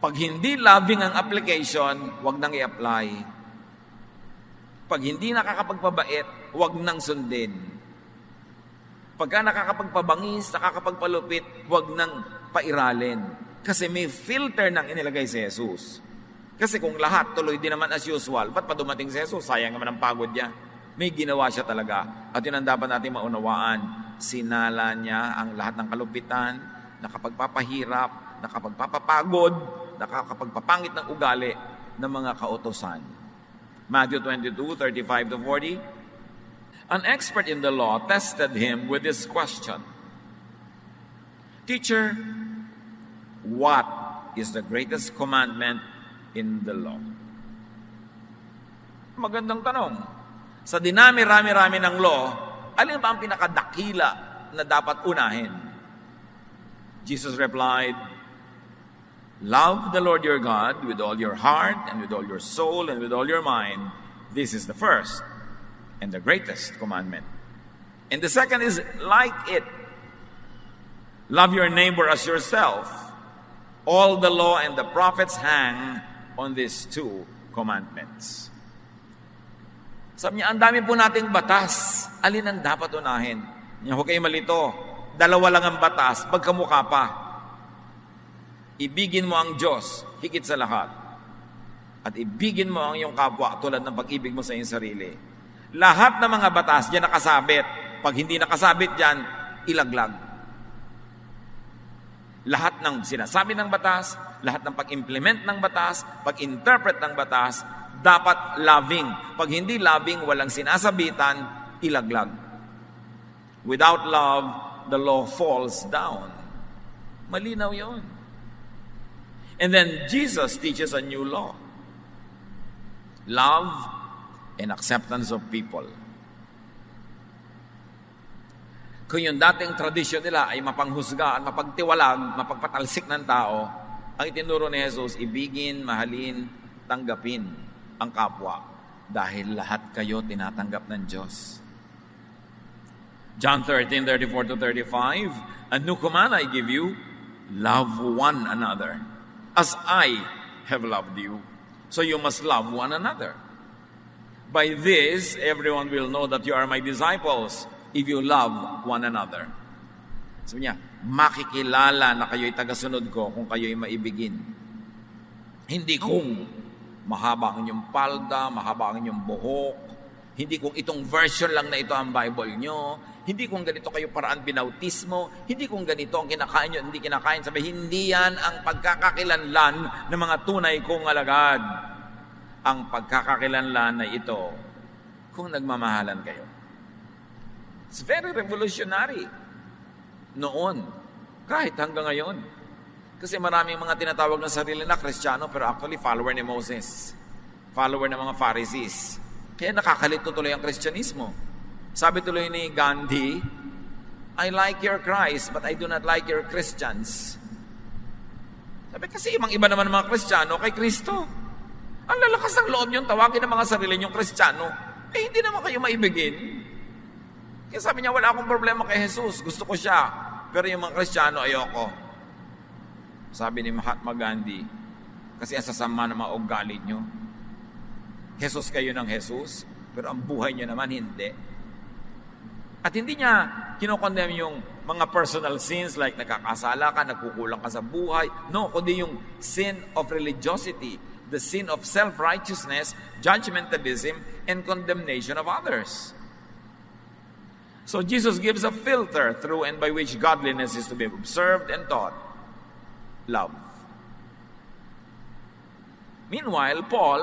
Pag hindi loving ang application, wag nang i-apply. Pag hindi nakakapagpabait, wag nang sundin. Pagka nakakapagpabangis, nakakapagpalupit, wag nang pairalin. Kasi may filter nang inilagay si Jesus. Kasi kung lahat tuloy din naman as usual, ba't pa dumating si Jesus? Sayang naman ang pagod niya. May ginawa siya talaga. At yun ang dapat natin maunawaan. Sinala niya ang lahat ng kalupitan, nakapagpapahirap, nakapagpapapagod, nakakapagpapangit ng ugali ng mga kautosan. Matthew 22:35-40. An expert in the law tested him with this question. "Teacher, what is the greatest commandment in the law?" Magandang tanong. Sa dinami-rami-rami ng law, alin ba ang pinakadakila na dapat unahin? Jesus replied, "Love the Lord your God with all your heart and with all your soul and with all your mind. This is the first and the greatest commandment. And the second is like it. Love your neighbor as yourself. All the law and the prophets hang on these two commandments." Sabi niya, ang dami po nating batas. Alin ang dapat unahin? Huwag kayo malito. Dalawa lang ang batas, magkamukha pa. Ibigin mo ang Diyos, higit sa lahat. At ibigin mo ang iyong kapwa tulad ng pag-ibig mo sa iyong sarili. Lahat ng mga batas diyan nakasabit. Pag hindi nakasabit diyan, ilaglag. Lahat ng sinasabi ng batas, lahat ng pag-implement ng batas, pag-interpret ng batas, dapat loving. Pag hindi loving, walang sinasabitan, ilaglag. Without love, the law falls down. Malinaw yun. And then Jesus teaches a new law. Love and acceptance of people. Kung yung dating tradisyon nila ay mapanghusga at mapagtiwalag, mapagpatalsik ng tao, ang itinuro ni Jesus, ibigin, mahalin, tanggapin ang kapwa dahil lahat kayo tinatanggap ng Diyos. John 13:34-35, "A new command I give you, love one another. As I have loved you, so you must love one another. By this, everyone will know that you are my disciples, if you love one another." Sabi niya, makikilala na kayo'y tagasunod ko kung kayo'y maibigin. Hindi kung mahaba ang inyong palda, mahaba ang inyong buhok, hindi kung itong version lang na ito ang Bible nyo, hindi kung ganito kayo paraan binautismo, hindi kung ganito ang kinakain nyo, hindi kinakain. Sabi, hindi yan ang pagkakakilanlan ng mga tunay kong alagad. Ang pagkakakilanlan na ito kung nagmamahalan kayo. It's very revolutionary noon, kahit hanggang ngayon. Kasi maraming mga tinatawag na sarili na Kristiyano pero actually follower ni Moses, follower ng mga Pharisees. Kaya nakakalito tuloy ang Kristyanismo. Sabi tuloy ni Gandhi, "I like your Christ, but I do not like your Christians." Sabi kasi ibang-iba naman ng mga Kristiyano kay Kristo. Ang lalakas ng loob niyong tawagin ng mga sarili niyong Kristiyano, eh hindi naman kayo maibigin. Kaya sabi niya, wala akong problema kay Jesus, gusto ko siya, pero yung mga Kristiyano, ayoko. Sabi ni Mahatma Gandhi, kasi ang sasama ng mga ugali niyo. Jesus kayo ng Jesus, pero ang buhay niyo naman hindi. At hindi niya kinokondemn yung mga personal sins like nakakasala ka, nagkukulang ka sa buhay. No, kundi yung sin of religiosity, the sin of self-righteousness, judgmentalism, and condemnation of others. So Jesus gives a filter through and by which godliness is to be observed and taught. Love. Meanwhile, Paul,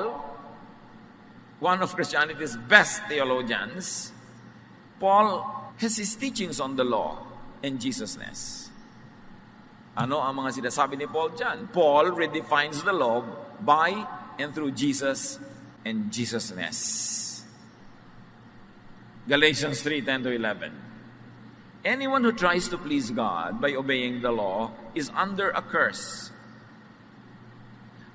one of Christianity's best theologians, Paul has his teachings on the law and Jesusness. Ano ang mga sinasabi ni Paul dyan? Paul redefines the law by and through Jesus and Jesusness. Galatians 3:10-11. Anyone who tries to please God by obeying the law is under a curse.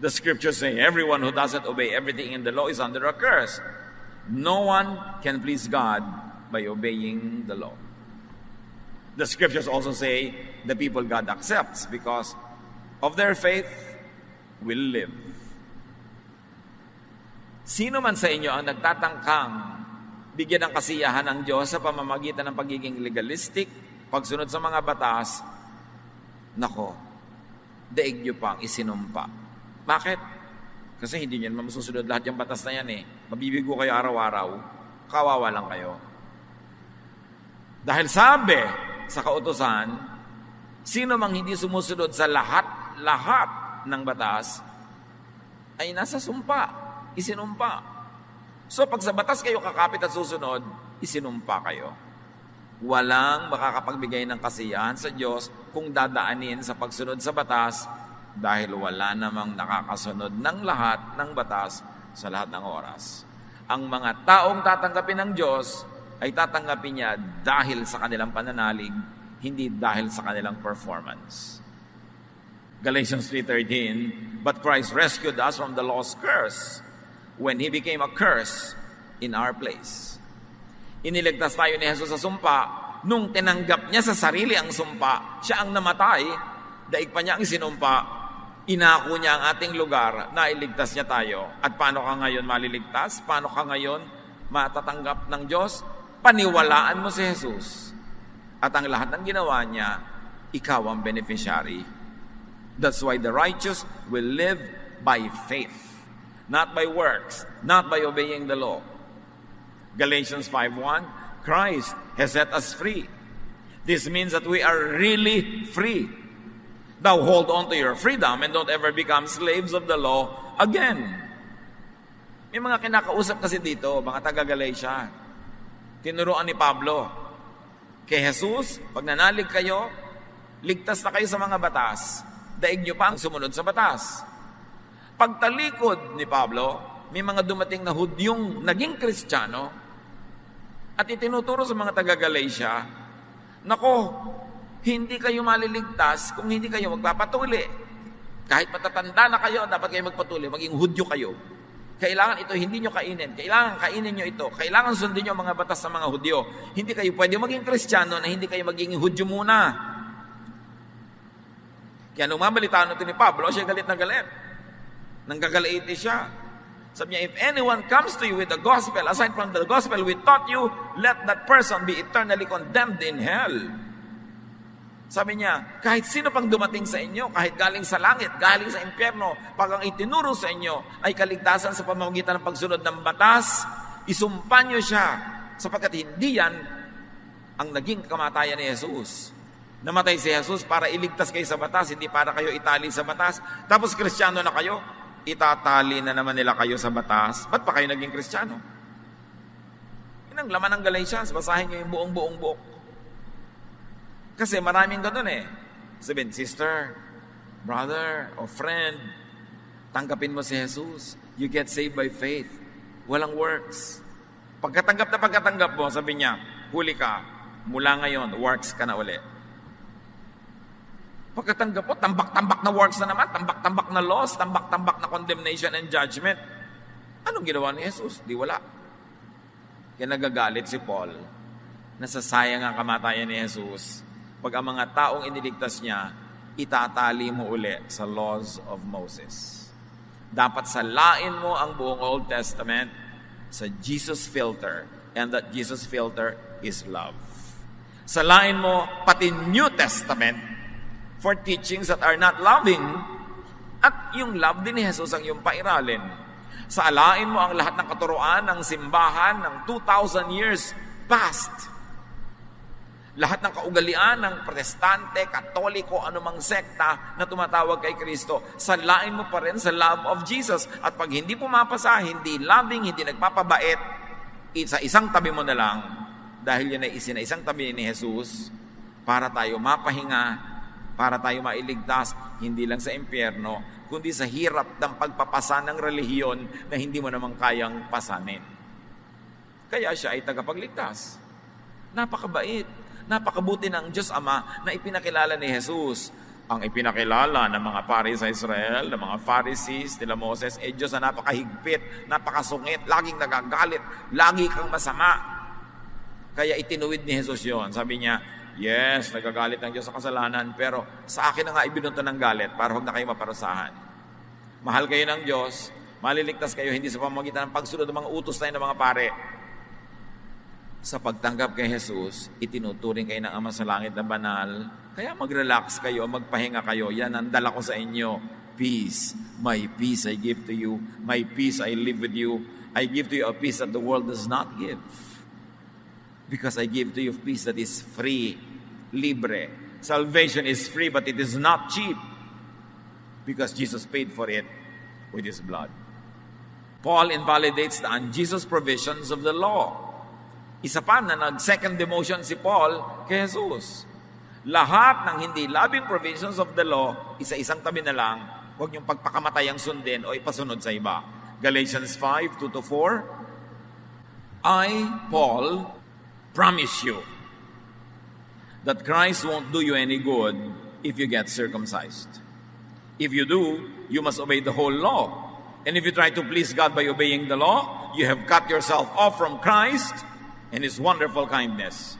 The scriptures say everyone who doesn't obey everything in the law is under a curse. No one can please God by obeying the law. The scriptures also say the people God accepts because of their faith will live. Sino man sa inyo ang nagtatangkang bigyan ng kasiyahan ng Diyos sa pamamagitan ng pagiging legalistic, pagsunod sa mga batas, nako, daig nyo pang isinumpa. Bakit? Kasi hindi nyo naman masusunod lahat yung batas na yan eh. Mabibigo kayo araw-araw, kawawa lang kayo. Dahil sabi sa kautusan, sino mang hindi sumusunod sa lahat ng batas, ay nasa sumpa, isinumpa. So pag sa batas kayo kakapit at susunod, isinumpa kayo. Walang makakapagbigay ng kasiyahan sa Diyos kung dadaanin sa pagsunod sa batas dahil wala namang nakakasunod ng lahat ng batas sa lahat ng oras. Ang mga taong tatanggapin ng Diyos ay tatanggapin niya dahil sa kanilang pananalig, hindi dahil sa kanilang performance. Galatians 3:13, but Christ rescued us from the law's curse when He became a curse in our place. Iniligtas tayo ni Jesus sa sumpa, nung tinanggap niya sa sarili ang sumpa, siya ang namatay, daig pa niya ang isinumpa, inako niya ang ating lugar na iligtas niya tayo. At paano ka ngayon maliligtas? Paano ka ngayon matatanggap ng Diyos? Paniwalaan mo si Jesus. At ang lahat ng ginawa niya, ikaw ang beneficiary. That's why the righteous will live by faith, not by works, not by obeying the law. Galatians 5:1, Christ has set us free. This means that we are really free. Now hold on to your freedom and don't ever become slaves of the law again. May mga kinakausap kasi dito, mga taga-Galatia. Tinuruan ni Pablo, kay Jesus, pag nanalig kayo, ligtas na kayo sa mga batas, daig nyo pa ang sumunod sa batas. Pagtalikod ni Pablo, may mga dumating na Hudyong naging Kristiyano at itinuturo sa mga taga-Galatia, nako, hindi kayo maliligtas kung hindi kayo magpapatuli. Kahit matatanda na kayo, dapat kayo magpatuli, maging Hudyo kayo. Kailangan ito, hindi nyo kainin. Kailangan kainin nyo ito. Kailangan sundin nyo ang mga batas ng mga Hudyo. Hindi kayo pwede maging Kristiyano na hindi kayo maging Hudyo muna. Kaya nung mabalitaan ito ni Pablo, siya galit na galit. Nanggagalaiti siya. Sabi niya, if anyone comes to you with the gospel, aside from the gospel we taught you, let that person be eternally condemned in hell. Sabi niya, kahit sino pang dumating sa inyo, kahit galing sa langit, galing sa impyerno, pag ang itinuro sa inyo ay kaligtasan sa pamamagitan ng pagsunod ng batas, isumpan niyo siya, sapagkat hindi yan ang naging kamatayan ni Jesus. Namatay si Jesus para iligtas kayo sa batas, hindi para kayo itali sa batas. Tapos Kristiyano na kayo, itatali na naman nila kayo sa batas. Ba't pa kayo naging Kristiyano? Yan ang laman ng Galatians. Basahin niyo yung buong buok. Kasi maraming ganun eh. Sabihin, sister, brother, or friend, tanggapin mo si Jesus. You get saved by faith. Walang works. Pagkatanggap mo, sabi niya, huli ka. Mula ngayon, works ka na uli. Pagkatanggap mo, tambak-tambak na works na naman, tambak-tambak na laws, tambak-tambak na condemnation and judgment. Anong ginawa ni Jesus? Di wala. Kaya nagagalit si Paul. Nasasayang ang kamatayan ni Jesus. Pag ang mga taong iniligtas niya, itatali mo uli sa laws of Moses. Dapat salain mo ang buong Old Testament sa Jesus filter. And that Jesus filter is love. Salain mo pati New Testament for teachings that are not loving, at yung love din ni Jesus ang iyong pairalin. Salain mo ang lahat ng katuruan ng simbahan ng 2,000 years past. Lahat ng kaugalian ng protestante, katoliko, anumang sekta na tumatawag kay Kristo, salain mo pa rin sa love of Jesus. At pag hindi pumapasa, hindi loving, hindi nagpapabait, sa isang tabi mo na lang, dahil yun ay isang tabi ni Jesus, para tayo mapahinga, para tayo mailigtas, hindi lang sa impyerno, kundi sa hirap ng pagpapasa ng relihiyon na hindi mo namang kayang pasanin. Kaya siya ay tagapagligtas. Napakabait. Napakabuti ng Diyos Ama na ipinakilala ni Jesus. Ang ipinakilala ng mga pari sa Israel, ng mga Pharisees, nila Moses, Diyos na napakahigpit, napakasungit, laging nagagalit, lagi kang masama. Kaya itinuwid ni Jesus yon. Sabi niya, yes, nagagalit ang Diyos sa kasalanan, pero sa akin na nga ibinunto ng galit para huwag na kayo maparusahan. Mahal kayo ng Diyos, maliligtas kayo hindi sa pamamagitan ng pagsunod ng mga utos na ng mga pare. Sa pagtanggap kay Jesus, itinuturing kayo ng Ama sa langit na banal. Kaya mag-relax kayo, magpahinga kayo. Yan ang dala ko sa inyo. Peace. My peace I give to you. My peace I live with you. I give to you a peace that the world does not give. Because I give to you a peace that is free, libre. Salvation is free, but it is not cheap. Because Jesus paid for it with His blood. Paul invalidates the unjust provisions of the law. Isa pa na nag-second demotion si Paul kay Jesus. Lahat ng hindi loving provisions of the law, isa-isang tabi na lang, huwag niyong pagpakamatay ang sundin o ipasunod sa iba. Galatians 5, 2-4, I, Paul, promise you that Christ won't do you any good if you get circumcised. If you do, you must obey the whole law. And if you try to please God by obeying the law, you have cut yourself off from Christ and His wonderful kindness.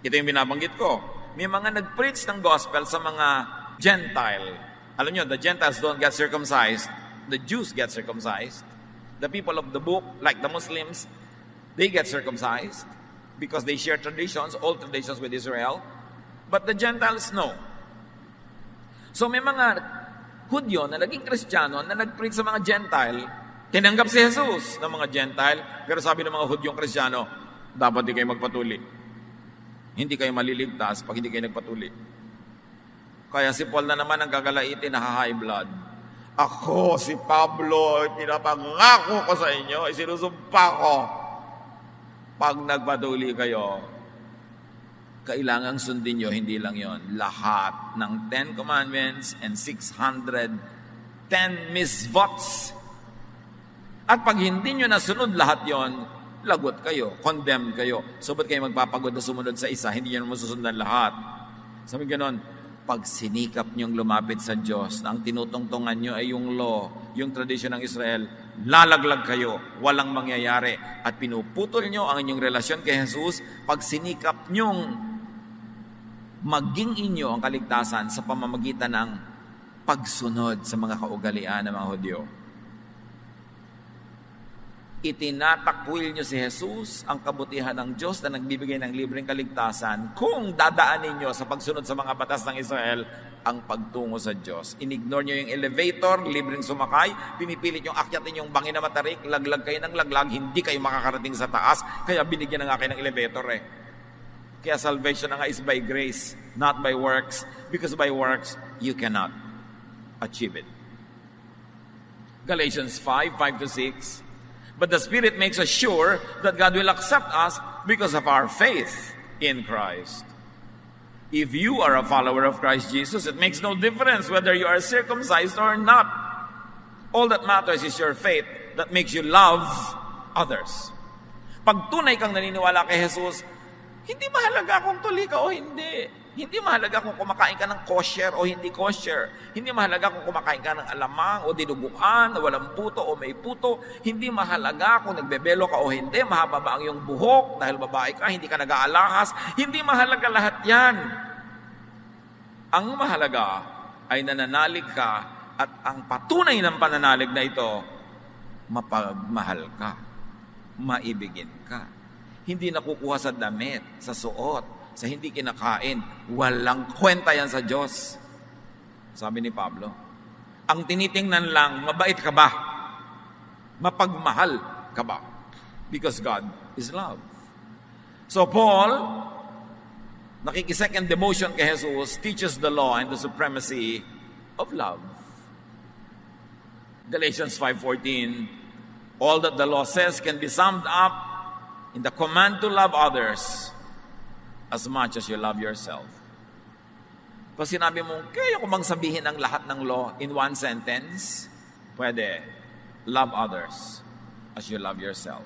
Ito yung binabanggit ko. May mga nag-preach ng gospel sa mga Gentile. Alam nyo, the Gentiles don't get circumcised. The Jews get circumcised. The people of the book, like the Muslims, they get circumcised because they share traditions, old traditions with Israel. But the Gentiles, no. So may mga Hudyo na naging Kristiyano na nag-preach sa mga Gentile, tinanggap si Jesus ng mga Gentile, pero sabi ng mga Hudyong Kristiyano, dapat di kayo magpatuli. Hindi kayo maliligtas pag hindi kayo nagpatuli. Kaya si Paul na naman ang gagalaitin na high blood. Ako, si Pablo, pinapangako ko sa inyo, isinusumpa ko. Pag nagpatuli kayo, kailangang sundin nyo, hindi lang yon. Lahat ng 10 Commandments and 610 misvots. At pag hindi nyo nasunod lahat yon, lagot kayo, condemn kayo. So ba't kayo magpapagod na sumunod sa isa, hindi nyo masusundan lahat. Sabi ganon, pag sinikap nyong lumapit sa Diyos, na ang tinutungtungan nyo ay yung law, yung tradisyon ng Israel, lalaglag kayo, walang mangyayari. At pinuputol nyo ang inyong relasyon kay Jesus, pag sinikap nyong maging inyo ang kaligtasan sa pamamagitan ng pagsunod sa mga kaugalian ng mga Hudyo. Itinatakwil nyo si Jesus, ang kabutihan ng Diyos na nagbibigay ng libreng kaligtasan, kung dadaanin nyo sa pagsunod sa mga batas ng Israel, ang pagtungo sa Diyos. Inignore nyo yung elevator, libreng sumakay, pinipilit yung akyatin yung bangin na matarik, laglag kayo ng laglag, hindi kayo makakarating sa taas, kaya binigyan na nga kayo ng elevator eh. Kaya salvation na nga is by grace, not by works, because by works, you cannot achieve it. Galatians 5, 5-6, but the Spirit makes us sure that God will accept us because of our faith in Christ. If you are a follower of Christ Jesus, it makes no difference whether you are circumcised or not. All that matters is your faith that makes you love others. Pag tunay kang naniniwala kay Jesus, hindi mahalaga kung tuli ka o hindi. Hindi mahalaga kung kumakain ka ng kosher o hindi kosher. Hindi mahalaga kung kumakain ka ng alamang o dinuguan o walang puto o may puto. Hindi mahalaga kung nagbebelo ka o hindi. Mahaba ba ang iyong buhok dahil babae ka, hindi ka nag-aalahas. Hindi mahalaga lahat yan. Ang mahalaga ay nananalig ka at ang patunay ng pananalig na ito, mapagmahal ka, maibigin ka. Hindi nakukuha sa damit, sa suot, sa hindi kinakain. Walang kwenta yan sa Diyos. Sabi ni Pablo, ang tinitingnan lang, mabait ka ba? Mapagmahal ka ba? Because God is love. So Paul nakikisecond demotion kay Jesus, teaches the law and the supremacy of love. Galatians 5:14, all that the law says can be summed up in the command to love others as much as you love yourself. Pag sinabi mo, kaya ko bang sabihin ang lahat ng law in one sentence? Pwede. Love others as you love yourself.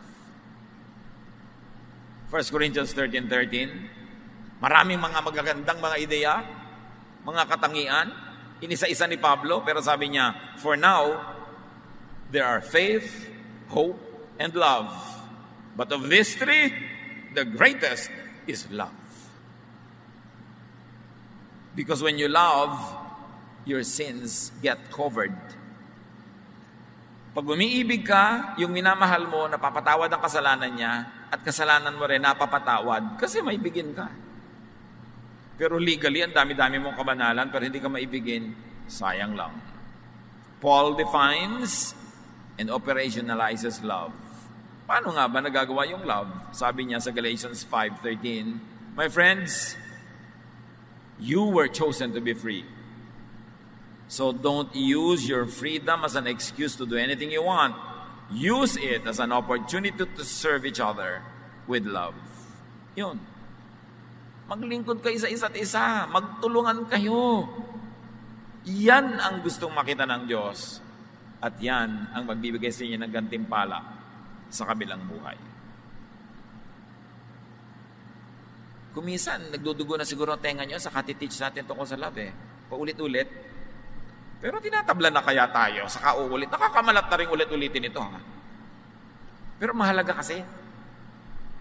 1 Corinthians 13:13, maraming mga magagandang mga ideya, mga katangian, inisa-isa ni Pablo, pero sabi niya, for now, there are faith, hope, and love. But of these three, the greatest is love. Because when you love, your sins get covered. Pag umiibig ka, yung minamahal mo, napapatawad ang kasalanan niya, at kasalanan mo rin napapatawad kasi maibigin ka. Pero legally, ang dami-dami mong kabanalan, pero hindi ka maibigin, sayang lang. Paul defines and operationalizes love. Paano nga ba nagagawa yung love? Sabi niya sa Galatians 5:13, my friends, you were chosen to be free. So don't use your freedom as an excuse to do anything you want. Use it as an opportunity to serve each other with love. Yun. Maglingkod kayo sa isa't isa. Magtulungan kayo. Yan ang gustong makita ng Diyos. At yan ang magbibigay sa inyo ng gantimpala sa kabilang buhay. Kumisan, nagdudugo na siguro ang tenga nyo sa katiteach natin tungkol sa love Paulit-ulit. Pero tinatabla na kaya tayo sa kauulit. Nakakamalat na rin ulit-ulitin ito. Pero mahalaga kasi,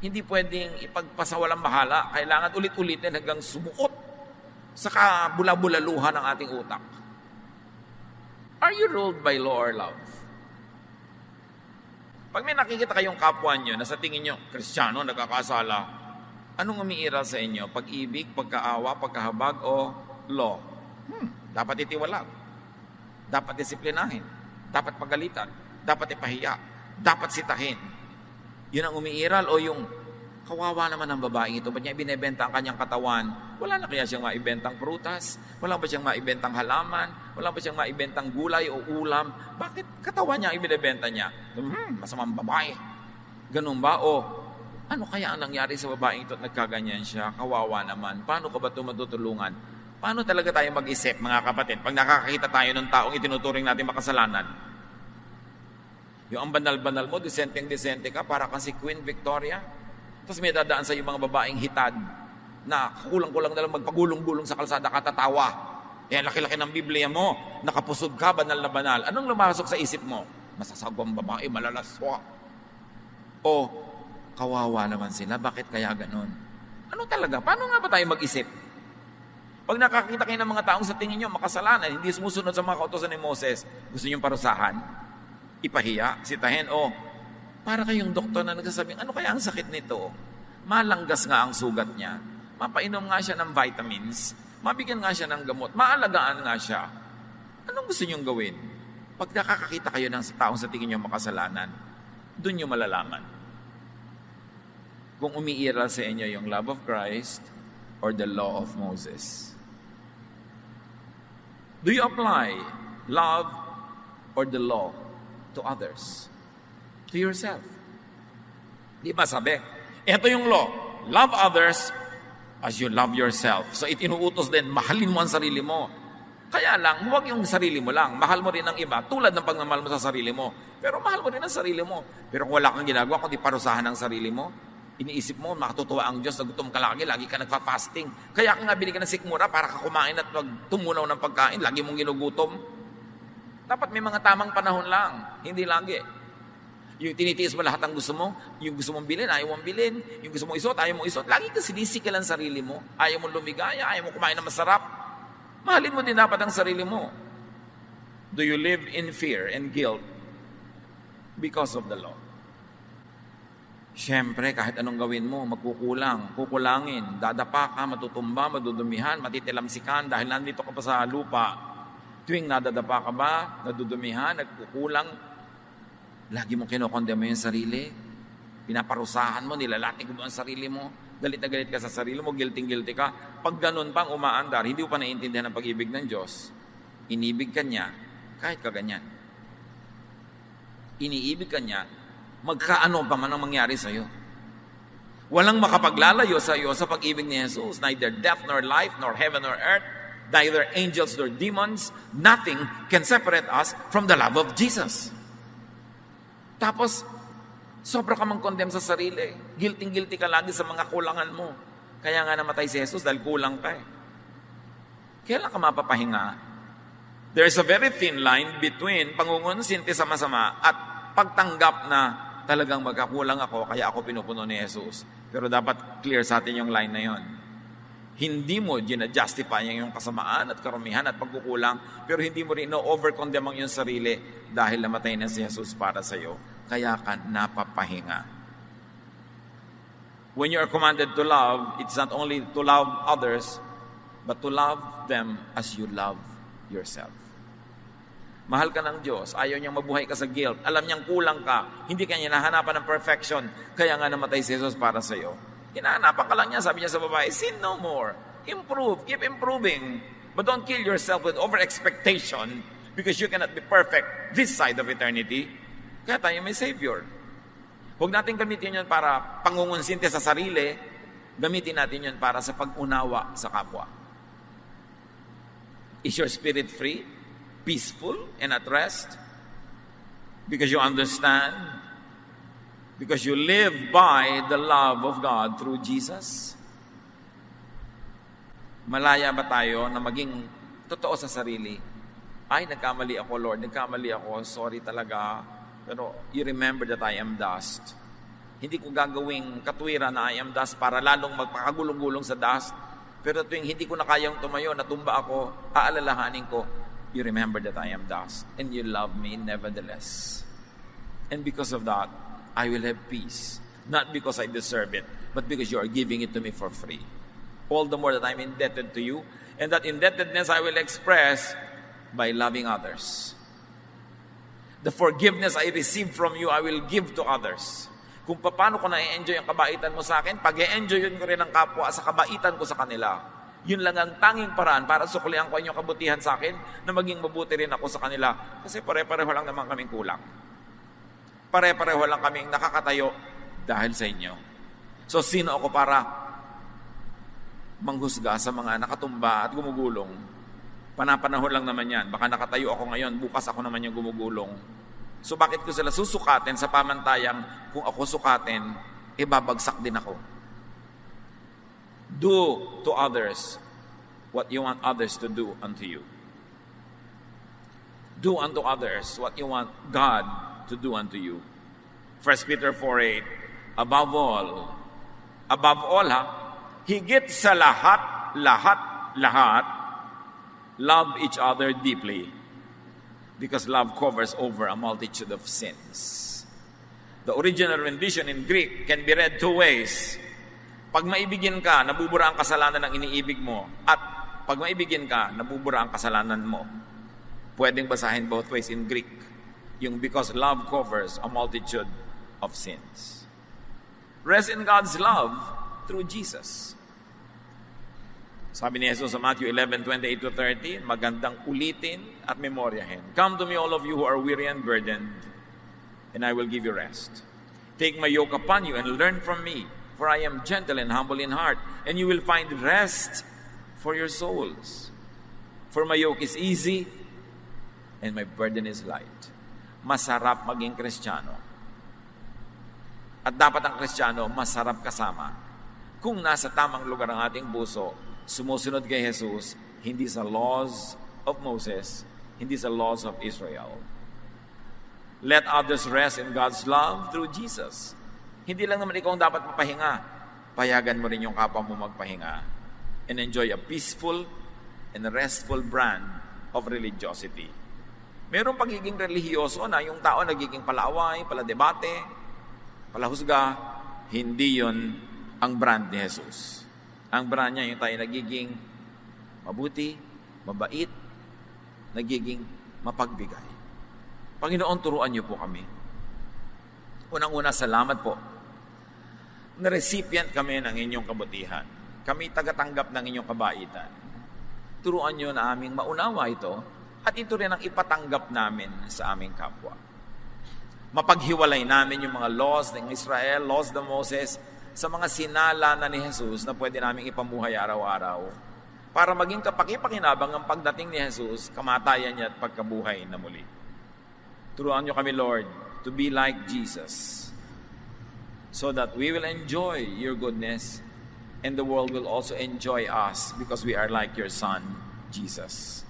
hindi pwedeng ipagpasawalang bahala. Kailangan ulit-ulitin hanggang sumuot sa kabula-bulaluhan ng ating utak. Are you ruled by law or love? Pag may nakikita kayong kapwa nyo na sa tingin nyo, Kristiyano, nagkakasala, anong umiiral sa inyo? Pag-ibig, pagkaawa, pagkahabag, o law? Dapat itiwalag. Dapat disiplinahin. Dapat pagalitan. Dapat ipahiya. Dapat sitahin. Yun ang umiiral o yung kawawa naman ng babaeng ito. Ba't niya binibenta ang kanyang katawan? Wala na kaya siyang maibentang prutas? Wala ba siyang maibentang halaman? Wala ba siyang maibentang gulay o ulam? Bakit katawan niya ang ibinibenta niya? Masamang babae. Ganun ba? O ano kaya ang nangyari sa babaeng ito at nagkaganyan siya? Kawawa naman. Paano ka ba ito matutulungan? Paano talaga tayo mag-isip, mga kapatid, pag nakakakita tayo ng taong itinuturing natin makasalanan? Yung ang banal-banal mo, disenteng-disente ka, para kang si Queen Victoria. Tapos may dadaan sa iyo mga babaeng hitad na kulang-kulang na lang magpagulong-gulong sa kalsada katatawa. Eh, laki-laki ng Biblia mo, nakapusog ka, banal na banal. Anong lumasok sa isip mo? Masasagwang babae, malalaswa. O, kawawa naman sila, bakit kaya ganon? Ano talaga? Paano nga ba tayo mag-isip? Pag nakakita kayo ng mga taong sa tingin nyo makasalanan, hindi sumusunod sa mga kautosan ni Moses, gusto nyo parusahan, ipahiya, sitahin, o para kayong doktor na nagsasabing, ano kaya ang sakit nito? Malanggas nga ang sugat niya, mapainom nga siya ng vitamins, mabigyan nga siya ng gamot, maalagaan nga siya. Anong gusto nyong gawin? Pag nakakakita kayo ng taong sa tingin nyo makasalanan, doon nyo malalaman kung umiiral sa inyo yung love of Christ or the law of Moses. Do you apply love or the law to others? To yourself? Di ba sabi? Ito yung law. Love others as you love yourself. So itinuutos din, mahalin mo ang sarili mo. Kaya lang, huwag yung sarili mo lang. Mahal mo rin ang iba, tulad ng pagmamahal mo sa sarili mo. Pero mahal mo rin ang sarili mo. Pero kung wala kang ginagawa, kundi parusahan ang sarili mo, iniisip mo, makatutuwa ang Diyos, nagutom ka lagi ka nagfa-fasting. Kaya ka nga binigyan ng sikmura para ka kumain at tumunaw ng pagkain, lagi mong ginugutom. Dapat may mga tamang panahon lang, hindi lagi. Yung tinitiis mo lahat ng gusto mo, yung gusto mong bilhin, ayaw mong bilhin, yung gusto mong isuot, ayaw mong isuot, lagi ka sinisikil ang sarili mo, ayaw mong lumigaya, ayaw mong kumain ng masarap. Mahalin mo din dapat ang sarili mo. Do you live in fear and guilt because of the law? Siyempre, kahit anong gawin mo, kukulangin, dadapa ka, matutumba, madudumihan, matitilamsikan dahil nandito ka pa sa lupa. Tuwing nadadapa ka ba, nadudumihan, nagkukulang, lagi mo kinokondem mo yung sarili, pinaparusahan mo, nilalatig mo ang sarili mo, galit na galit ka sa sarili mo, guilty ka. Pag ganun pang umaandar, hindi mo pa naiintindihan ang pag-ibig ng Diyos. Inibig ka niya, kahit kaganyan. Iniibig ka niya, magkaano pa man ang mangyari sa iyo. Walang makapaglalayo sa iyo sa pag-ibig ni Jesus. Neither death nor life, nor heaven nor earth, neither angels nor demons, nothing can separate us from the love of Jesus. Tapos, sobra ka mang condemn sa sarili. Guilty ka lagi sa mga kulangan mo. Kaya nga namatay si Jesus dahil kulang ka eh. Kailan ka mapapahinga? There is a very thin line between pangungonsinti sa masama at pagtanggap na talagang magkakulang ako, kaya ako pinupuno ni Jesus. Pero dapat clear sa atin yung line na yon. Hindi mo gina-justify yung kasamaan at karumihan at pagkukulang, pero hindi mo rin no-overcondemn ang iyong sarili dahil namatay na si Jesus para sa iyo. Kaya ka napapahinga. When you are commanded to love, it's not only to love others, but to love them as you love yourself. Mahal ka ng Diyos, ayaw niyang mabuhay ka sa guilt, alam niyang kulang ka, hindi ka niya nahanapan ng perfection, kaya nga namatay si Jesus para sa iyo. Hinahanapan ka lang niya, sabi niya sa babae, sin no more, improve, keep improving, but don't kill yourself with over-expectation because you cannot be perfect this side of eternity. Kaya tayo may Savior. Huwag natin gamitin yun para pangungunsinte sa sarili, gamitin natin yun para sa pag-unawa sa kapwa. Is your spirit free? Peaceful and at rest? Because you understand? Because you live by the love of God through Jesus? Malaya ba tayo na maging totoo sa sarili? Ay, nagkamali ako, Lord. Nagkamali ako. Sorry talaga. Pero you remember that I am dust. Hindi ko gagawing katwiran na I am dust para lalong magpakagulong-gulong sa dust. Pero tuwing hindi ko na kayang tumayo, natumba ako, aalalahanin ko, you remember that I am dust, and you love me nevertheless. And because of that, I will have peace. Not because I deserve it, but because you are giving it to me for free. All the more that I'm indebted to you, and that indebtedness I will express by loving others. The forgiveness I receive from you, I will give to others. Kung paano ko na-enjoy ang kabaitan mo sa akin, pag-e-enjoy ko rin ang kapwa sa kabaitan ko sa kanila. Yun lang ang tanging paraan para suklihan ko inyong kabutihan sa akin na maging mabuti rin ako sa kanila. Kasi pare-pareho lang naman kaming kulang. Pare-pareho lang kaming nakakatayo dahil sa inyo. So sino ako para manghusga sa mga nakatumba at gumugulong? Panapanahon lang naman yan. Baka nakatayo ako ngayon, bukas ako naman yung gumugulong. So bakit ko sila susukatin sa pamantayang kung ako sukatin, babagsak din ako? Do to others what you want others to do unto you. Do unto others what you want God to do unto you. 1 Peter 4:8, above all higit sa lahat, love each other deeply, because love covers over a multitude of sins. The original rendition in Greek can be read two ways. Pag maibigin ka, nabubura ang kasalanan ng iniibig mo. At pag maibigin ka, nabubura ang kasalanan mo. Pwedeng basahin both ways in Greek. Yung because love covers a multitude of sins. Rest in God's love through Jesus. Sabi ni Jesus sa Matthew 11:28-30, magandang ulitin at memoryahin. Come to me all of you who are weary and burdened, and I will give you rest. Take my yoke upon you and learn from me, for I am gentle and humble in heart, and you will find rest for your souls. For my yoke is easy, and my burden is light. Masarap maging Kristiyano. At dapat ang Kristiyano, masarap kasama. Kung nasa tamang lugar ang ating puso, sumusunod kay Jesus, hindi sa laws of Moses, hindi sa laws of Israel. Let others rest in God's love through Jesus. Hindi lang naman ikaw ang dapat mapahinga. Payagan mo rin yung kapwa mo magpahinga. And enjoy a peaceful and restful brand of religiosity. Merong pagiging relihiyoso na yung tao nagiging palaaway, paladebate, palahusga. Hindi yon ang brand ni Jesus. Ang brand niya yung tayo nagiging mabuti, mabait, nagiging mapagbigay. Panginoon, turuan niyo po kami. Unang-una, salamat po na recipient kami ng inyong kabutihan. Kami tagatanggap ng inyong kabaitan. Turuan nyo na aming maunawa ito at ito rin ang ipatanggap namin sa aming kapwa. Mapaghiwalay namin yung mga laws ng Israel, laws ng Moses, sa mga sinala na ni Jesus na pwede namin ipamuhay araw-araw para maging kapaki-pakinabang ang pagdating ni Jesus, kamatayan niya at pagkabuhay na muli. Turuan nyo kami, Lord, to be like Jesus, so that we will enjoy your goodness and the world will also enjoy us because we are like your Son, Jesus.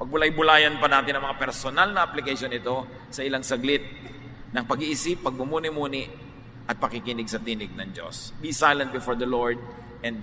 Pagbulay-bulayan pa natin ang mga personal na application ito sa ilang saglit ng pag-iisip, pagbumuni-muni at pakikinig sa tinig ng Diyos. Be silent before the Lord and